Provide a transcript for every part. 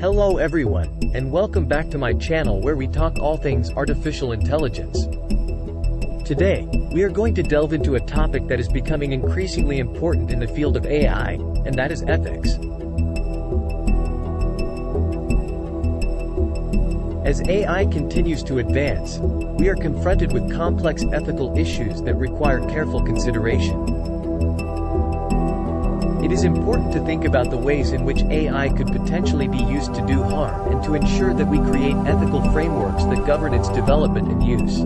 Hello everyone, and welcome back to my channel where we talk all things artificial intelligence. Today, we are going to delve into a topic that is becoming increasingly important in the field of AI, and that is ethics. As AI continues to advance, we are confronted with complex ethical issues that require careful consideration. It is important to think about the ways in which AI could potentially be used to do harm and to ensure that we create ethical frameworks that govern its development and use.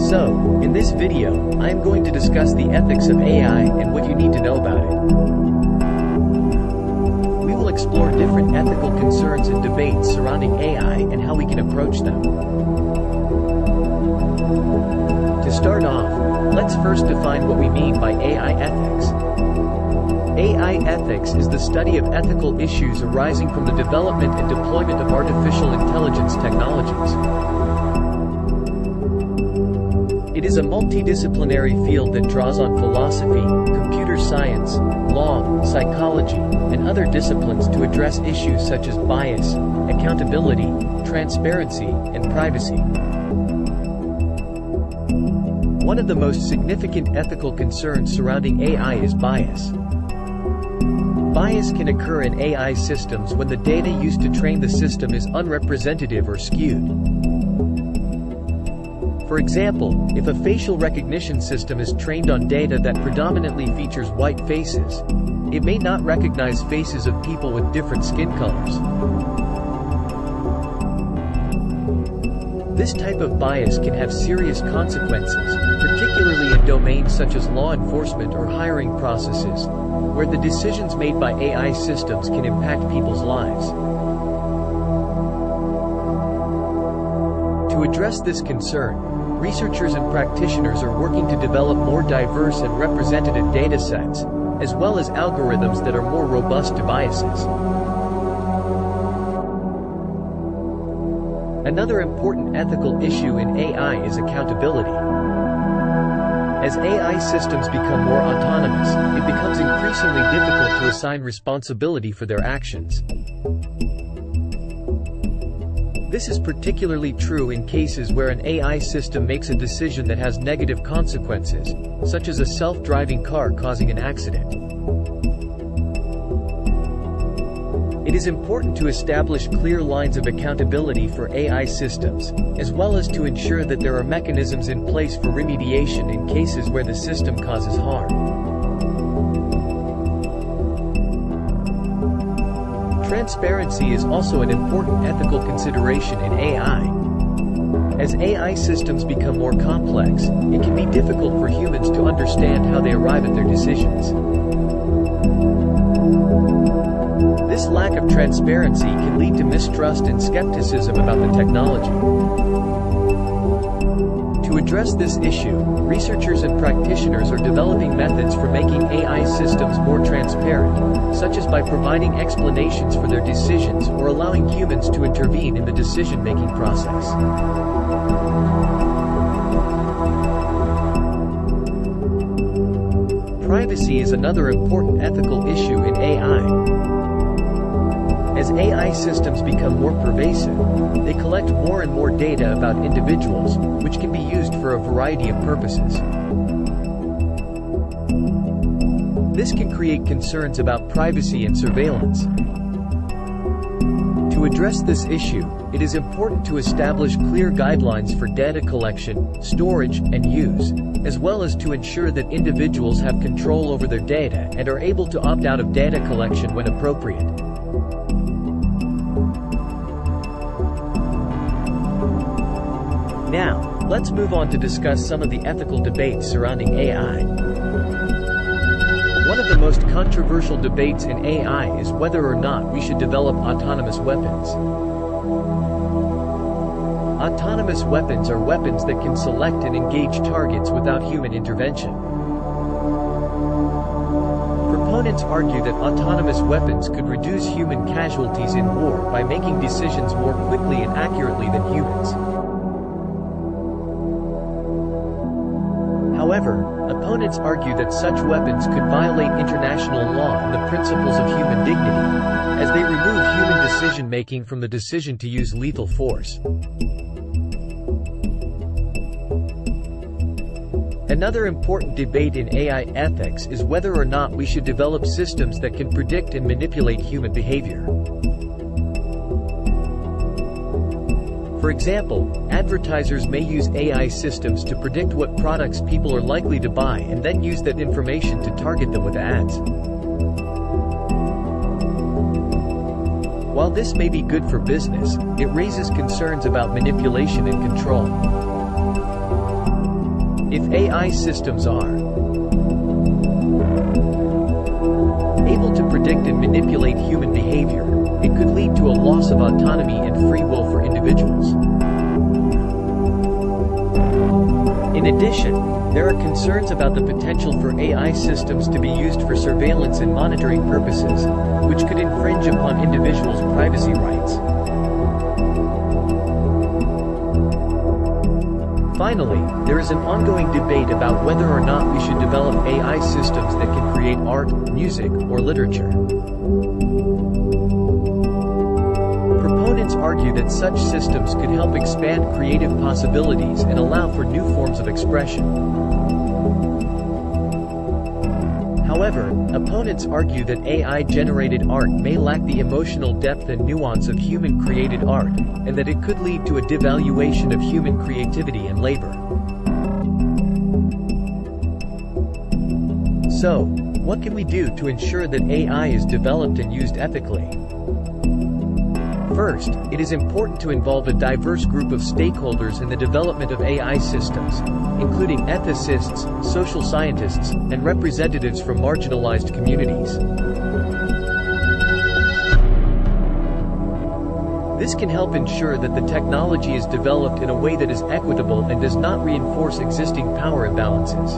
So, in this video, I am going to discuss the ethics of AI and what you need to know about it. We will explore different ethical concerns and debates surrounding AI and how we can approach them. To start off, let's first define what we mean by AI ethics. AI ethics is the study of ethical issues arising from the development and deployment of artificial intelligence technologies. It is a multidisciplinary field that draws on philosophy, computer science, law, psychology, and other disciplines to address issues such as bias, accountability, transparency, and privacy. One of the most significant ethical concerns surrounding AI is bias. Bias can occur in AI systems when the data used to train the system is unrepresentative or skewed. For example, if a facial recognition system is trained on data that predominantly features white faces, it may not recognize faces of people with different skin colors. This type of bias can have serious consequences, particularly in domains such as law enforcement or hiring processes, where the decisions made by AI systems can impact people's lives. To address this concern, researchers and practitioners are working to develop more diverse and representative datasets, as well as algorithms that are more robust to biases. Another important ethical issue in AI is accountability. As AI systems become more autonomous, it becomes increasingly difficult to assign responsibility for their actions. This is particularly true in cases where an AI system makes a decision that has negative consequences, such as a self-driving car causing an accident. It is important to establish clear lines of accountability for AI systems, as well as to ensure that there are mechanisms in place for remediation in cases where the system causes harm. Transparency is also an important ethical consideration in AI. As AI systems become more complex, it can be difficult for humans to understand how they arrive at their decisions. This lack of transparency can lead to mistrust and skepticism about the technology. To address this issue, researchers and practitioners are developing methods for making AI systems more transparent, such as by providing explanations for their decisions or allowing humans to intervene in the decision-making process. Privacy is another important ethical issue in AI. As AI systems become more pervasive, they collect more and more data about individuals, which can be used for a variety of purposes. This can create concerns about privacy and surveillance. To address this issue, it is important to establish clear guidelines for data collection, storage, and use, as well as to ensure that individuals have control over their data and are able to opt out of data collection when appropriate. Now, let's move on to discuss some of the ethical debates surrounding AI. One of the most controversial debates in AI is whether or not we should develop autonomous weapons. Autonomous weapons are weapons that can select and engage targets without human intervention. Proponents argue that autonomous weapons could reduce human casualties in war by making decisions more quickly and accurately than humans. However, opponents Proponents argue that such weapons could violate international law and the principles of human dignity, as they remove human decision-making from the decision to use lethal force. Another important debate in AI ethics is whether or not we should develop systems that can predict and manipulate human behavior. For example, advertisers may use AI systems to predict what products people are likely to buy and then use that information to target them with ads. While this may be good for business, it raises concerns about manipulation and control. If AI systems are able to predict and manipulate human behavior, it could lead to a loss of autonomy and free will for individuals. In addition, there are concerns about the potential for AI systems to be used for surveillance and monitoring purposes, which could infringe upon individuals' privacy rights. Finally, there is an ongoing debate about whether or not we should develop AI systems that can create art, music, or literature. Proponents argue that such systems could help expand creative possibilities and allow for new forms of expression. However, opponents argue that AI-generated art may lack the emotional depth and nuance of human-created art, and that it could lead to a devaluation of human creativity and labor. So, what can we do to ensure that AI is developed and used ethically? First, it is important to involve a diverse group of stakeholders in the development of AI systems, including ethicists, social scientists, and representatives from marginalized communities. This can help ensure that the technology is developed in a way that is equitable and does not reinforce existing power imbalances.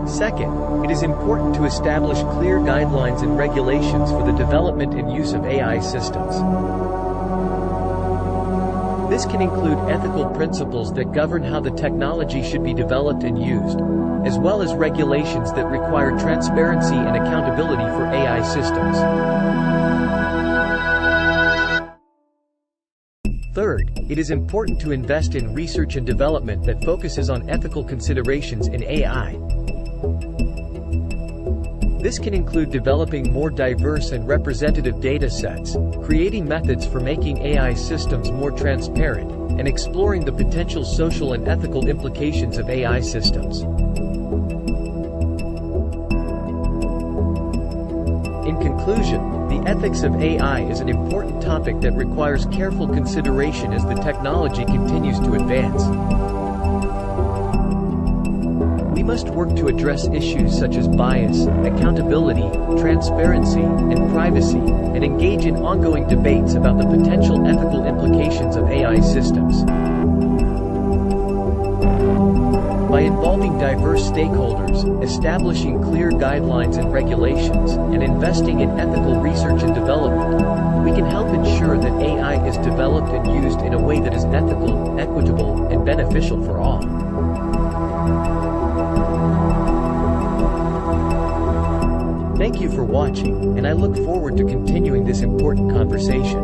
Second, it is important to establish clear guidelines and regulations for the development and use of AI systems. This can include ethical principles that govern how the technology should be developed and used, as well as regulations that require transparency and accountability for AI systems. Third, it is important to invest in research and development that focuses on ethical considerations in AI. This can include developing more diverse and representative data sets, creating methods for making AI systems more transparent, and exploring the potential social and ethical implications of AI systems. In conclusion, the ethics of AI is an important topic that requires careful consideration as the technology continues to advance. We must work to address issues such as bias, accountability, transparency, and privacy, and engage in ongoing debates about the potential ethical implications of AI systems. By involving diverse stakeholders, establishing clear guidelines and regulations, and investing in ethical research and development, we can help ensure that AI is developed and used in a way that is ethical, equitable, and beneficial for all. Thank you for watching, and I look forward to continuing this important conversation.